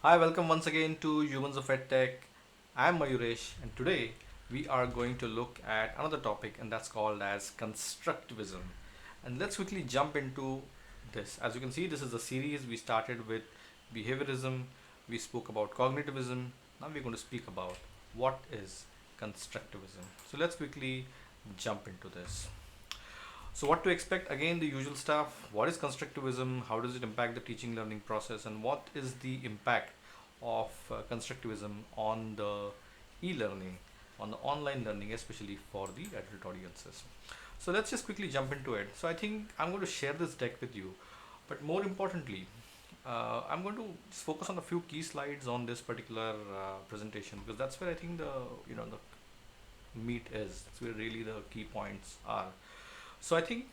Hi, welcome once again to Humans of EdTech. I'm Mayuresh, and today we are going to look at another topic, and that's called as constructivism. And let's quickly jump into this. As you can see, this is a series. We started with behaviorism, we spoke about cognitivism. Now we're going to speak about what is constructivism. So let's quickly jump into this. So, what to expect? Again, the usual stuff. What is constructivism? How does it impact the teaching learning process? And what is the impact of constructivism on the e learning, on the online learning, especially for the adult audiences? So, let's just quickly jump into it. So, I think I'm going to share this deck with you, but more importantly, I'm going to just focus on a few key slides on this particular presentation because that's where I think the meat is. That's where really the key points are. So I think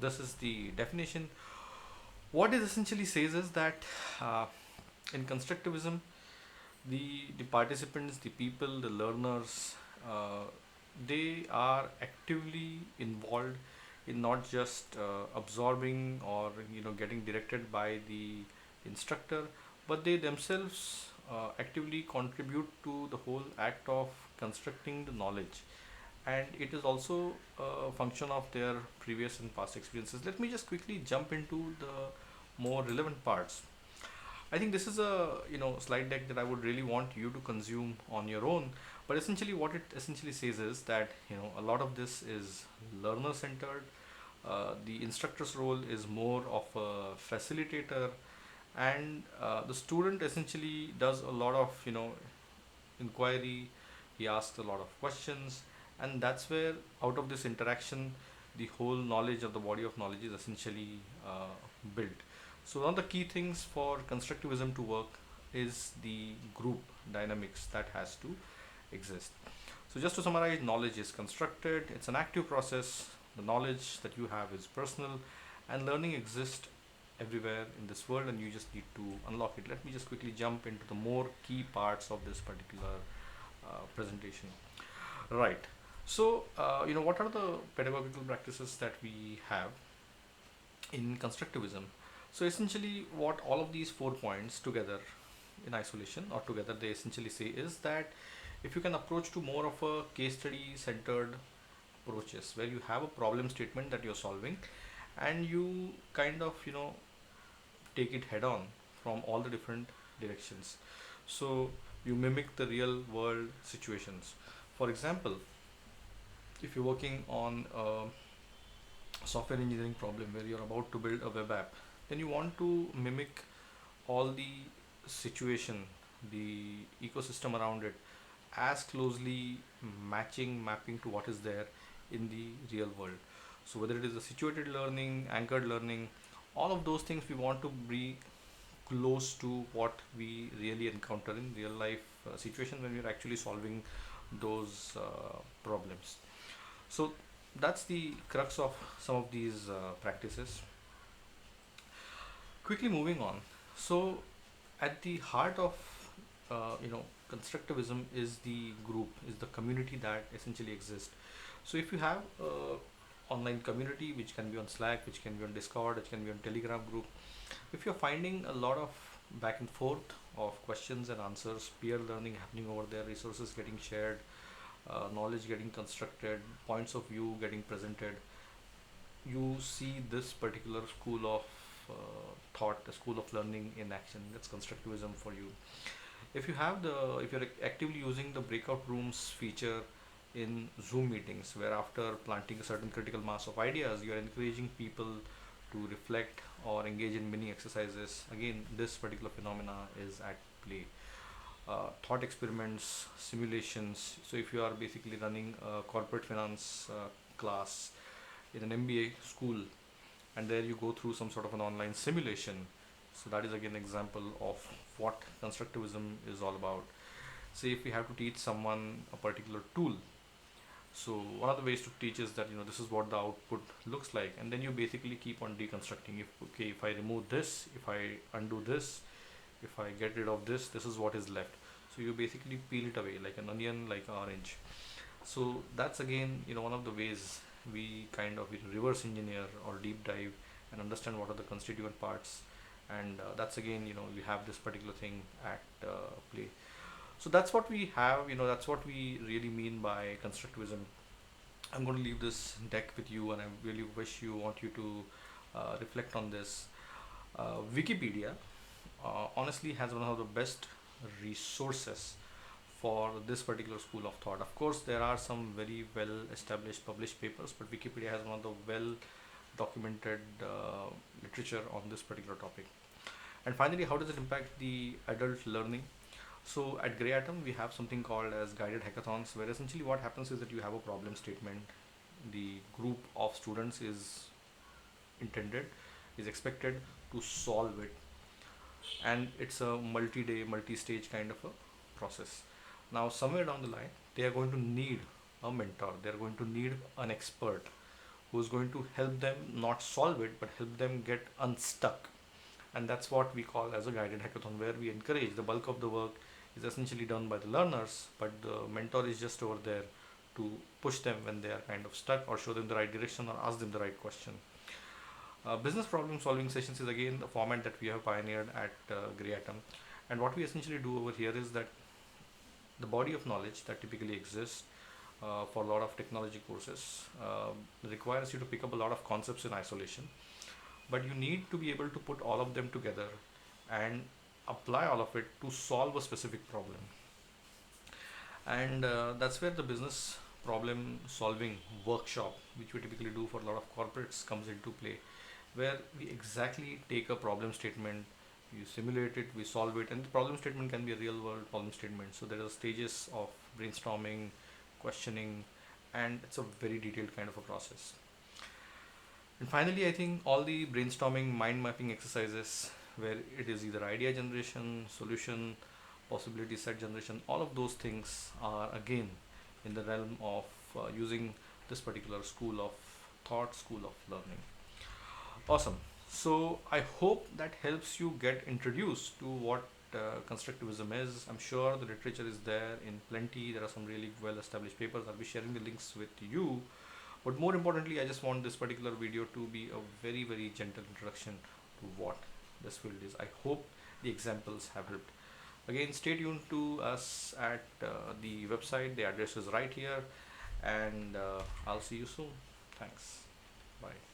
this is the definition. What it essentially says is that uh, in constructivism, the participants, the people, the learners, they are actively involved in not just absorbing or getting directed by the instructor, but they themselves actively contribute to the whole act of constructing the knowledge, and it is also a function of their previous and past experiences. Let me just quickly jump into the more relevant parts. I think this is a slide deck that I would really want you to consume on your own. But essentially, what it essentially says is that a lot of this is learner centered. The instructor's role is more of a facilitator, and the student essentially does a lot of inquiry. He asks a lot of questions, and that's where out of this interaction the whole knowledge of the body of knowledge is essentially built. So one of the key things for constructivism to work is the group dynamics that has to exist. So just to summarize, knowledge is constructed, it's an active process. The knowledge that you have is personal, and learning exists everywhere in this world, and you just need to unlock it. Let me just quickly jump into the more key parts of this particular presentation. Right. So, what are the pedagogical practices that we have in constructivism? So, essentially, what all of these 4 points together in isolation or together they essentially say is that if you can approach to more of a case study centered approaches where you have a problem statement that you're solving, and you kind of take it head on from all the different directions. So you mimic the real world situations. For example, if you're working on a software engineering problem where you're about to build a web app, then you want to mimic all the situation, the ecosystem around it, as closely mapping to what is there in the real world. So whether it is a situated learning, anchored learning, all of those things we want to be close to what we really encounter in real life situation when we're actually solving those problems. So that's the crux of some of these practices. Quickly moving on. So at the heart of constructivism is the group, is the community that essentially exists. So if you have a online community which can be on Slack, which can be on Discord, which can be on Telegram group, if you're finding a lot of back and forth of questions and answers, peer learning happening over there, resources getting shared, knowledge getting constructed, points of view getting presented, you see this particular school of thought, the school of learning in action. That's constructivism for you. If you're actively using the breakout rooms feature in Zoom meetings, where after planting a certain critical mass of ideas, you're encouraging people to reflect or engage in mini exercises. Again, this particular phenomena is at play. Thought experiments, simulations. So if you are basically running a corporate finance class in an MBA school, and there you go through some sort of an online simulation. So that is again an example of what constructivism is all about. Say if we have to teach someone a particular tool, so one of the ways to teach is that this is what the output looks like, and then you basically keep on deconstructing. If I remove this, if I undo this, if I get rid of this, this is what is left. So you basically peel it away like an onion, like an orange. So that's again one of the ways we kind of reverse engineer or deep dive and understand what are the constituent parts, and that's again, we have this particular thing at play. So that's what we have, that's what we really mean by constructivism. I'm going to leave this deck with you, and I really want you to reflect on this. Wikipedia honestly has one of the best resources for this particular school of thought. Of course, there are some very well established published papers, but Wikipedia has one of the well documented literature on this particular topic. And finally, how does it impact the adult learning? So at Grey Atom, we have something called as guided hackathons, where essentially what happens is that you have a problem statement. The group of students intended is expected to solve it, and it's a multi-day, multi-stage kind of a process. Now, somewhere down the line, they are going to need a mentor. They are going to need an expert who's going to help them not solve it, but help them get unstuck. And that's what we call as a guided hackathon, where we encourage the bulk of the work is essentially done by the learners, but the mentor is just over there to push them when they are kind of stuck, or show them the right direction, or ask them the right question. Business problem solving sessions is again the format that we have pioneered at Grey Atom. And what we essentially do over here is that the body of knowledge that typically exists for a lot of technology courses requires you to pick up a lot of concepts in isolation, but you need to be able to put all of them together and apply all of it to solve a specific problem. And that's where the business problem solving workshop, which we typically do for a lot of corporates, comes into play, where we exactly take a problem statement, you simulate it, we solve it, and the problem statement can be a real world problem statement. So there are stages of brainstorming, questioning, and it's a very detailed kind of a process. And finally, I think all the brainstorming, mind mapping exercises, where it is either idea generation, solution, possibility set generation, all of those things are again in the realm of using this particular school of thought, school of learning. Awesome. So I hope that helps you get introduced to what constructivism is. I'm sure the literature is there in plenty. There are some really well established papers. I'll be sharing the links with you. But more importantly, I just want this particular video to be a very, very gentle introduction to what this field is. I hope the examples have helped. Again, stay tuned to us at the website. The address is right here. And I'll see you soon. Thanks. Bye.